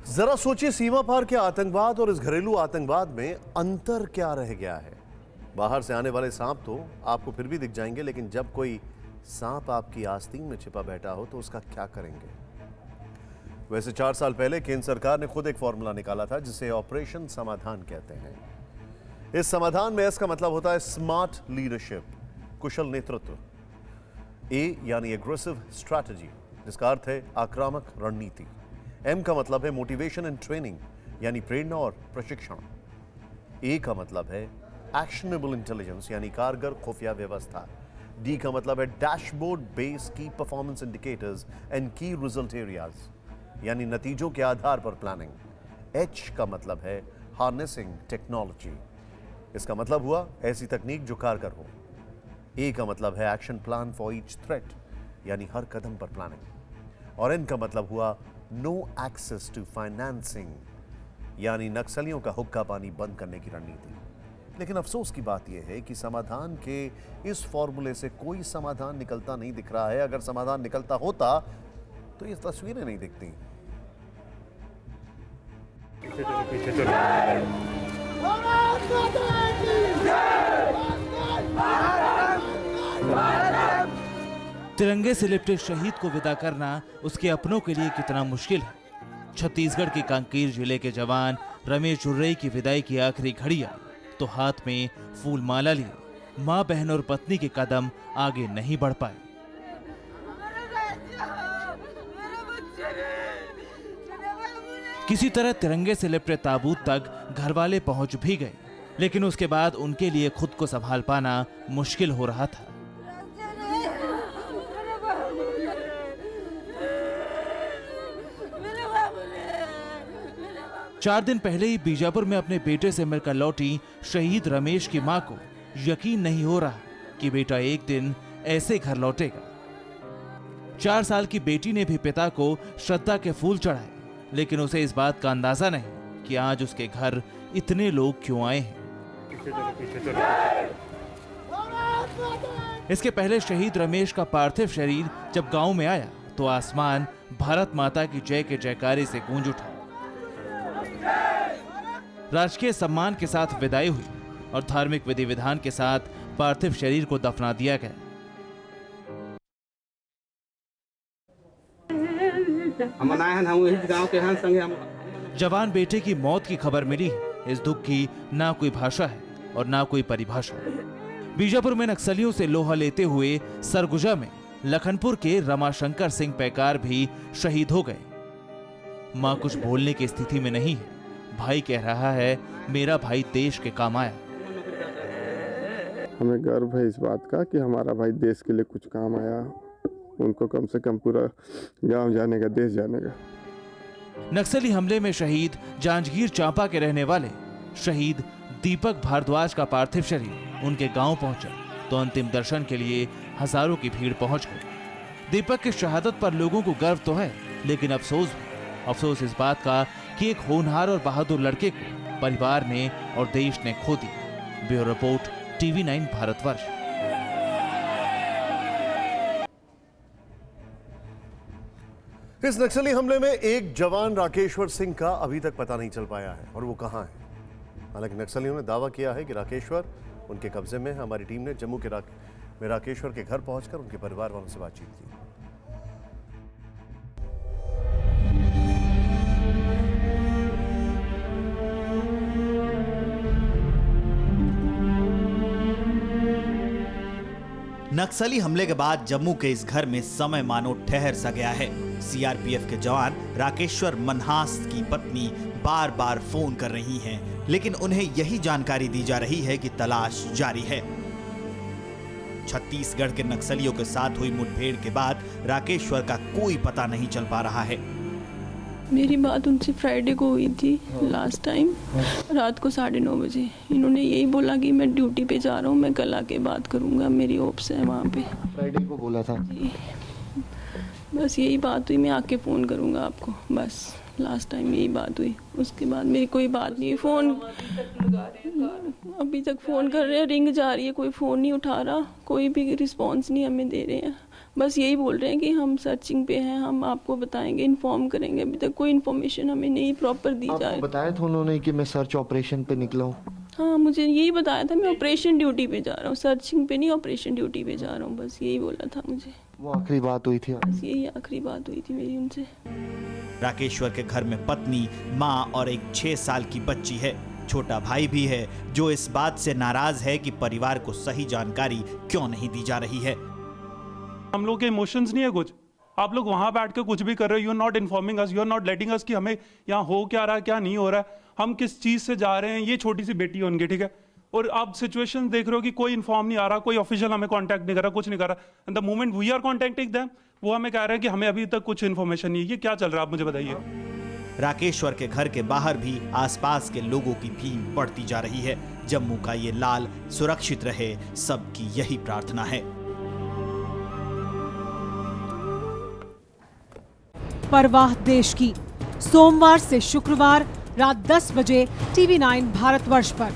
जरा सोचिए, सीमा पार के आतंकवाद और इस घरेलू आतंकवाद में अंतर क्या रह गया है। बाहर से आने वाले सांप तो आपको फिर भी दिख जाएंगे, लेकिन जब कोई सांप आपकी आस्तीन में छिपा बैठा हो तो उसका क्या करेंगे। वैसे 4 साल पहले केंद्र सरकार ने खुद एक फॉर्मूला निकाला था जिसे ऑपरेशन समाधान कहते हैं। इस समाधान में एस का मतलब होता है स्मार्ट लीडरशिप, कुशल नेतृत्व। ए यानी एग्रेसिव स्ट्रैटेजी, जिसका अर्थ है आक्रामक रणनीति। एम का मतलब है मोटिवेशन एंड ट्रेनिंग, यानी प्रेरणा और प्रशिक्षण। ए का मतलब है एक्शनेबल इंटेलिजेंस, यानी कारगर खुफिया व्यवस्था। डी का मतलब है डैशबोर्ड बेस्ड की परफॉर्मेंस इंडिकेटर्स एंड की रिजल्ट एरियाज, यानी नतीजों के आधार पर प्लानिंग। एच का मतलब है हार्नेसिंग टेक्नोलॉजी, इसका मतलब हुआ ऐसी तकनीक जो कारगर हो। ए का मतलब है action plan for each threat, यानी हर कदम पर प्लानिंग। और एन का मतलब हुआ नो एक्सेस टू फाइनेंसिंग, यानी नक्सलियों का हुक्का पानी बंद करने की रणनीति। लेकिन अफसोस की बात यह है कि समाधान के इस फॉर्मूले से कोई समाधान निकलता नहीं दिख रहा है। अगर समाधान निकलता होता तो ये तस्वीरें नहीं दिखती। तिरंगे से लिपटे शहीद को विदा करना उसके अपनों के लिए कितना मुश्किल है। छत्तीसगढ़ के कांकेर जिले के जवान रमेश जुर्रे की विदाई की आखिरी घड़ी आई तो हाथ में फूल माला लिए मां, बहन और पत्नी के कदम आगे नहीं बढ़ पाए। किसी तरह तिरंगे से लिपटे ताबूत तक घर वाले पहुंच भी गए, लेकिन उसके बाद उनके लिए खुद को संभाल पाना मुश्किल हो रहा था। चार दिन पहले ही बीजापुर में अपने बेटे से मिलकर लौटी शहीद रमेश की मां को यकीन नहीं हो रहा कि बेटा एक दिन ऐसे घर लौटेगा। 4 साल की बेटी ने भी पिता को श्रद्धा के फूल चढ़ाए, लेकिन उसे इस बात का अंदाजा नहीं कि आज उसके घर इतने लोग क्यों आए हैं। इसके पहले शहीद रमेश का पार्थिव शरीर जब गांव में आया तो आसमान भारत माता की जय के जयकारे से गूंज उठा। राजकीय सम्मान के साथ विदाई हुई और धार्मिक विधि विधान के साथ पार्थिव शरीर को दफना दिया गया। जवान बेटे की मौत की खबर मिली है। इस दुख की ना कोई भाषा है और ना कोई परिभाषा। बीजापुर में नक्सलियों से लोहा लेते हुए सरगुजा में लखनपुर के रमाशंकर सिंह पैकार भी शहीद हो गए। मां कुछ बोलने की स्थिति में नहीं है। भाई कह रहा है, मेरा भाई देश के काम आया। हमें गर्व है इस बात का कि हमारा भाई देश के लिए कुछ काम आया। उनको कम से कम पूरा गांव जाने का, देश जाने का। नक्सली हमले में शहीद जांजगीर चांपा के रहने वाले शहीद दीपक भारद्वाज का पार्थिव शरीर उनके गांव पहुंचा तो अंतिम दर्शन के लिए हजारों की भीड़ पहुंच गई। दीपक की शहादत पर लोगों को गर्व तो है, लेकिन अफसोस इस बात का कि एक होनहार और बहादुर लड़के को परिवार ने और देश ने खो दी। Bureau report, TV9 Bharatvarsh. इस नक्सली हमले में एक जवान राकेश्वर सिंह का अभी तक पता नहीं चल पाया है और वो कहां है। हालांकि नक्सलियों ने दावा किया है कि राकेश्वर उनके कब्जे में है। हमारी टीम ने जम्मू के राकेश्वर के घर पहुंचकर उनके परिवार वालों से बातचीत की। नक्सली हमले के बाद जम्मू के इस घर में समय मानो ठहर सा गया है। सीआरपीएफ के जवान राकेश्वर मनहास की पत्नी बार बार फोन कर रही हैं, लेकिन उन्हें यही जानकारी दी जा रही है कि तलाश जारी है। छत्तीसगढ़ के नक्सलियों के साथ हुई मुठभेड़ के बाद राकेश्वर का कोई पता नहीं चल पा रहा है। मेरी बात उनसे फ्राइडे को हुई थी लास्ट टाइम, रात को 9:30 बजे। इन्होंने यही बोला कि मैं ड्यूटी पे जा रहा हूँ, मैं कल आके बात करूँगा, मेरी ऑप्स है वहाँ पे। फ्राइडे को बोला था। बस यही बात हुई, मैं आके फ़ोन करूँगा आपको, बस लास्ट टाइम यही बात हुई। उसके बाद मेरी कोई बात नहीं। फ़ोन अभी तक फ़ोन कर रहे हैं, रिंग जा रही है, कोई फ़ोन नहीं उठा रहा, कोई भी रिस्पॉन्स नहीं हमें दे रहे हैं। बस यही बोल रहे हैं कि हम सर्चिंग पे हैं, हम आपको बताएंगे, इन्फॉर्म करेंगे। अभी तक कोई इन्फॉर्मेशन हमें नहीं प्रॉपर दी जा रही। बताया था उन्होंने कि मैं सर्च ऑपरेशन पे निकला हूँ? हाँ, मुझे यही बताया था, मैं ऑपरेशन ड्यूटी पे जा रहा हूँ, सर्चिंग पे नहीं, ऑपरेशन ड्यूटी पे जा रहा हूँ, बस यही बोला था मुझे। वो आखिरी बात हुई थी? बस यही आखिरी बात हुई थी मेरी उनसे। राकेश्वर के घर में पत्नी, माँ और एक 6 साल की बच्ची है। छोटा भाई भी है जो इस बात से नाराज है कि परिवार को सही जानकारी क्यों नहीं दी जा रही है। हम लोग के इमोशंस नहीं है कुछ, आप लोग वहां बैठ के कुछ भी कर रहे हो, you are not informing us, you are not letting us कि हमें यहाँ हो क्या रहा है, क्या नहीं हो रहा है, हम किस चीज से जा रहे हैं। ये छोटी सी बेटी है उनकी, ठीक है, और आप सिचुएशन देख रहे हो कि कोई इन्फॉर्म नहीं आ रहा, कोई ऑफिशियल हमें कांटेक्ट नहीं कर रहा, कुछ नहीं कर रहा। And the moment we are contacting them, वो हमें कह रहे हैं कि हमें अभी तक कुछ इन्फॉर्मेशन नहीं है। ये क्या चल रहा है, आप मुझे बताइए। राकेश्वर के घर के बाहर भी आसपास के लोगों की भीड़ बढ़ती जा रही है। जम्मू का ये लाल सुरक्षित रहे, सबकी यही प्रार्थना है। परवाह देश की, सोमवार से शुक्रवार रात 10 बजे TV9 भारतवर्ष पर।